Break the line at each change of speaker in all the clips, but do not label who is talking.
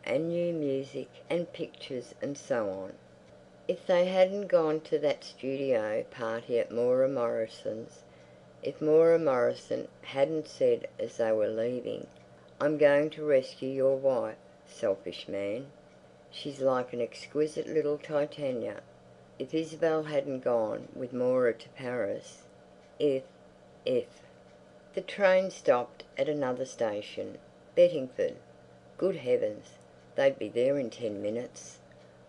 and new music and pictures and so on. If they hadn't gone to that studio party at Moira Morrison's, if Moira Morrison hadn't said as they were leaving, "I'm going to rescue your wife, selfish man. She's like an exquisite little Titania." If Isabel hadn't gone with Moira to Paris, if... The train stopped at another station, Bettingford. Good heavens, they'd be there in 10 minutes.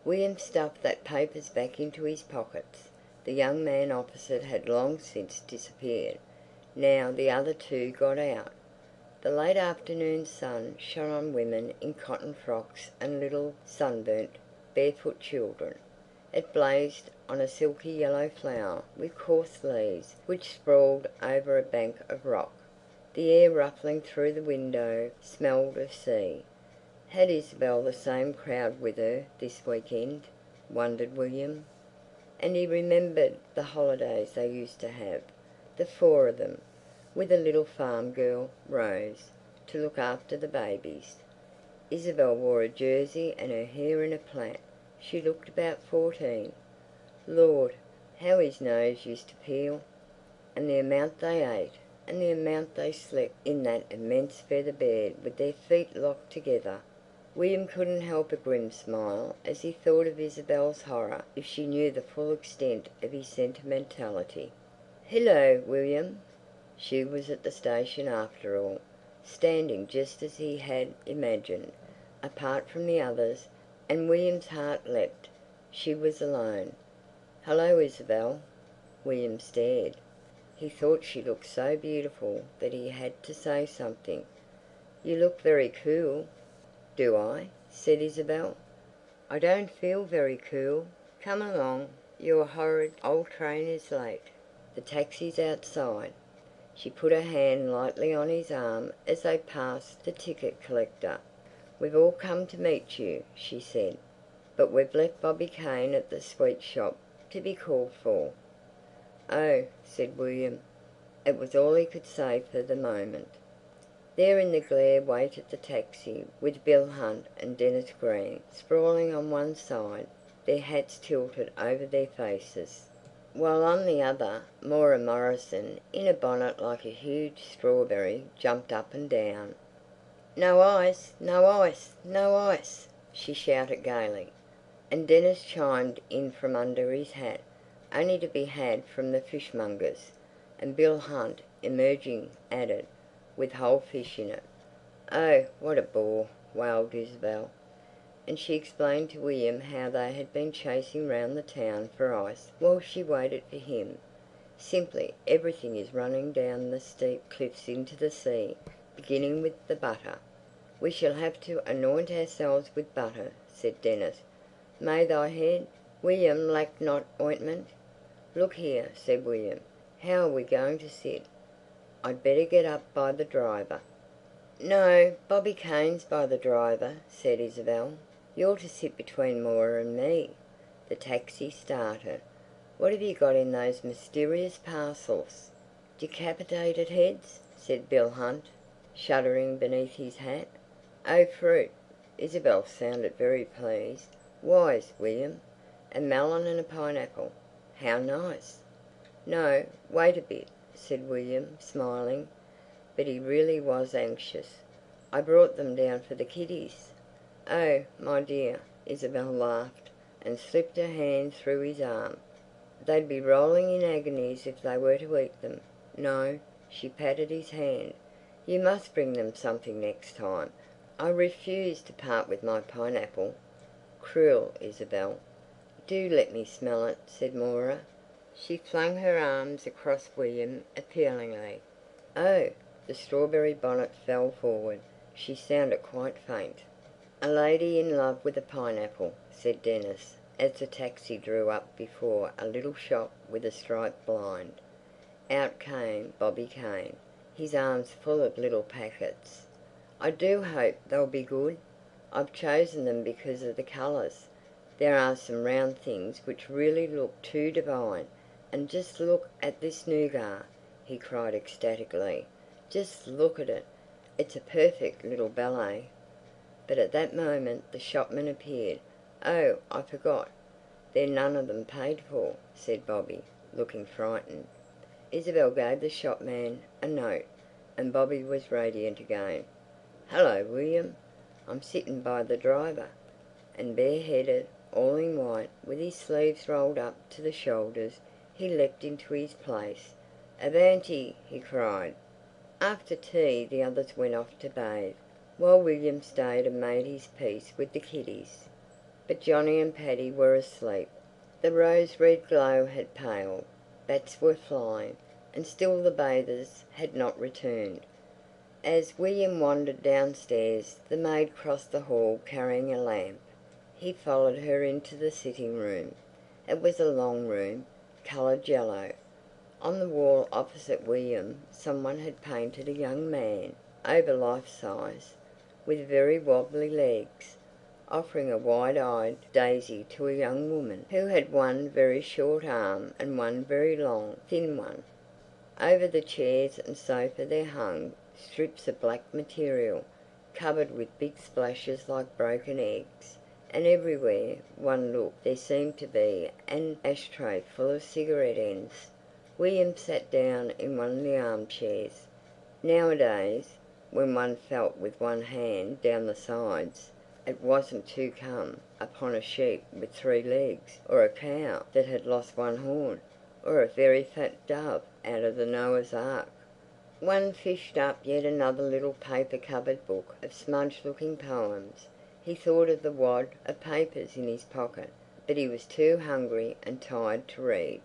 William stuffed that papers back into his pockets. The young man opposite had long since disappeared. Now the other two got out. The late afternoon sun shone on women in cotton frocks and little sunburnt, barefoot children. It blazed on a silky yellow flower with coarse leaves which sprawled over a bank of rock. The air ruffling through the window smelled of sea. Had Isabel the same crowd with her this weekend, wondered William. And he remembered the holidays they used to have, the four of them, with a little farm girl, Rose, to look after the babies. Isabel wore a jersey and her hair in a plait. She looked about 14. Lord, how his nose used to peel! And the amount they ate, and the amount they slept in that immense feather bed with their feet locked together. William couldn't help a grim smile as he thought of Isabel's horror if she knew the full extent of his sentimentality. "Hello, William." She was at the station after all, standing just as he had imagined, apart from the others, and William's heart leapt. She was alone. "Hello, Isabel." William stared. He thought she looked so beautiful that he had to say something. "You look very cool." "Do I?" said Isabel. "I don't feel very cool. Come along. Your horrid old train is late. The taxi's outside." She put her hand lightly on his arm as they passed the ticket collector. "We've all come to meet you," she said, "but we've left Bobby Kane at the sweet shop to be called for." "Oh," said William. It was all he could say for the moment. There in the glare waited the taxi, with Bill Hunt and Dennis Green sprawling on one side, their hats tilted over their faces, while on the other Moira Morrison, in a bonnet like a huge strawberry, jumped up and down. "No ice, no ice, no ice!" she shouted gaily, and Dennis chimed in from under his hat, only to be had from the fishmongers, and Bill Hunt, emerging, added, "with whole fish in it." "Oh, what a bore!" wailed Isabel, and she explained to William how they had been chasing round the town for ice while she waited for him. "Simply everything is running down the steep cliffs into the sea, beginning with the butter." "We shall have to anoint ourselves with butter," said Dennis. "May thy head, William, lack not ointment." "Look here," said William, "how are we going to sit?" "I'd better get up by the driver." "No, Bobby Kane's by the driver," said Isabel. "You're to sit between Moira and me." The taxi started. "What have you got in those mysterious parcels?" "Decapitated heads," said Bill Hunt, shuddering beneath his hat. "Oh, fruit." Isabel sounded very pleased. "Wise, William. A melon and a pineapple. How nice." "No, wait a bit," said William, smiling, but he really was anxious. "I brought them down for the kiddies." "Oh, my dear!" Isabel laughed and slipped her hand through his arm. "They'd be rolling in agonies if they were to eat them. No," she patted his hand, "you must bring them something next time. I refuse to part with my pineapple." Cruel Isabel. "Do let me smell it," said Moira. She flung her arms across William appealingly. "Oh!" The strawberry bonnet fell forward. She sounded quite faint. "A lady in love with a pineapple," said Dennis, as the taxi drew up before a little shop with a striped blind. Out came Bobby Kane, his arms full of little packets. "I do hope they'll be good. I've chosen them because of the colours. There are some round things which really look too divine. And just look at this nougat," he cried ecstatically. "Just look at it. It's a perfect little ballet." But at that moment the shopman appeared. "Oh, I forgot. They're none of them paid for," said Bobby, looking frightened. Isabel gave the shopman a note, and Bobby was radiant again. "Hello, William. I'm sitting by the driver." And bareheaded, all in white, with his sleeves rolled up to the shoulders, he leapt into his place. "Avanti!" he cried. After tea the others went off to bathe, while William stayed and made his peace with the kiddies. But Johnny and Paddy were asleep. The rose-red glow had paled, bats were flying, and still the bathers had not returned. As William wandered downstairs, the maid crossed the hall carrying a lamp. He followed her into the sitting-room. It was a long room, coloured yellow. On the wall opposite William someone had painted a young man, over life-size, with very wobbly legs, offering a wide-eyed daisy to a young woman who had one very short arm and one very long, thin one. Over the chairs and sofa there hung strips of black material, covered with big splashes like broken eggs, and everywhere one looked there seemed to be an ashtray full of cigarette ends. William sat down in one of the armchairs. Nowadays, when one felt with one hand down the sides, it wasn't to come upon a sheep with 3 legs, or a cow that had lost one horn, or a very fat dove out of the Noah's Ark. One fished up yet another little paper-covered book of smudged-looking poems. He thought of the wad of papers in his pocket, but he was too hungry and tired to read.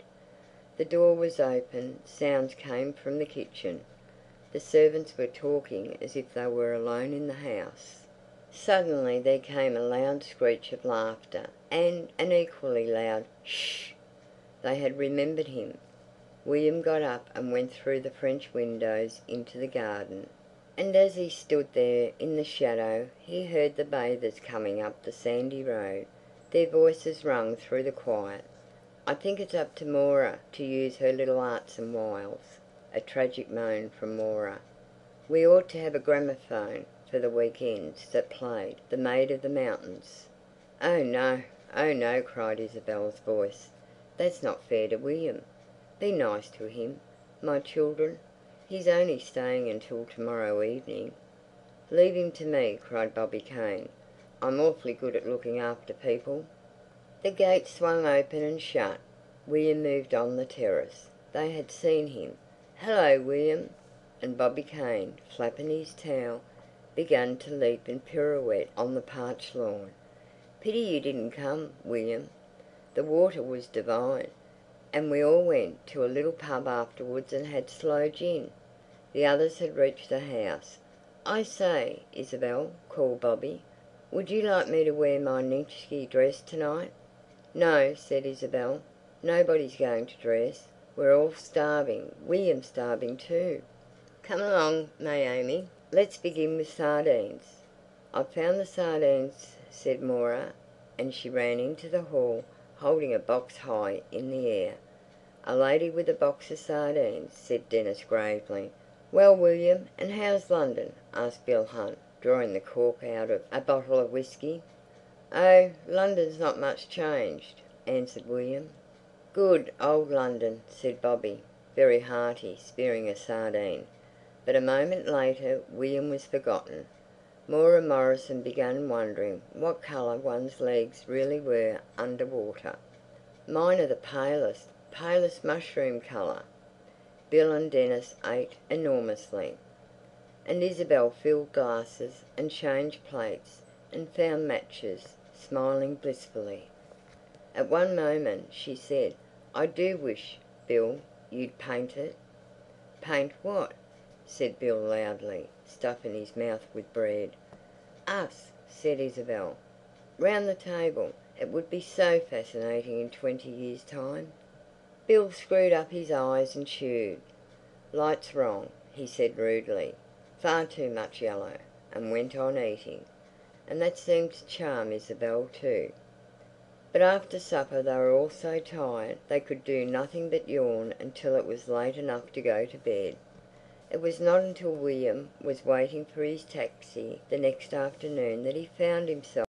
The door was open. Sounds came from the kitchen. The servants were talking as if they were alone in the house. Suddenly there came a loud screech of laughter and an equally loud "Shh!" They had remembered him. William got up and went through the French windows into the garden. And as he stood there in the shadow he heard the bathers coming up the sandy road. Their voices rang through the quiet. "I think it's up to Moira to use her little arts and wiles." A tragic moan from Moira. "We ought to have a gramophone for the weekends that played The Maid of the Mountains." "Oh no," cried Isabel's voice. "That's not fair to William. Be nice to him, my children. He's only staying until tomorrow evening." "Leave him to me," cried Bobby Kane. "I'm awfully good at looking after people." The gate swung open and shut. William moved on the terrace. They had seen him. "Hello, William!" And Bobby Kane, flapping his towel, began to leap and pirouette on the parched lawn. "Pity you didn't come, William. The water was divine, and we all went to a little pub afterwards and had sloe gin." The others had reached the house. "I say, Isabel," called Bobby, "would you like me to wear my Ninsky dress tonight?" "No," said Isabel. "Nobody's going to dress. We're all starving. William's starving too." "Come along, Naomi. Let's begin with sardines." "I've found the sardines," said Moira, and she ran into the hall, holding a box high in the air. "A lady with a box of sardines," said Dennis gravely. "Well, William, and how's London?" asked Bill Hunt, drawing the cork out of a bottle of whisky. "Oh, London's not much changed," answered William. "Good old London," said Bobby, very hearty, spearing a sardine. But a moment later William was forgotten. Moira Morrison began wondering what colour one's legs really were under water. "Mine are the palest mushroom colour." Bill and Dennis ate enormously, and Isabel filled glasses and changed plates and found matches, smiling blissfully. At one moment she said, "I do wish, Bill, you'd paint it." "Paint what?" said Bill loudly, stuffing his mouth with bread. "Us," said Isabel. "Round the table. It would be so fascinating in 20 years' time." Bill screwed up his eyes and chewed. "Light's wrong," he said rudely. "Far too much yellow," and went on eating. And that seemed to charm Isabel too. But after supper they were all so tired they could do nothing but yawn until it was late enough to go to bed. It was not until William was waiting for his taxi the next afternoon that he found himself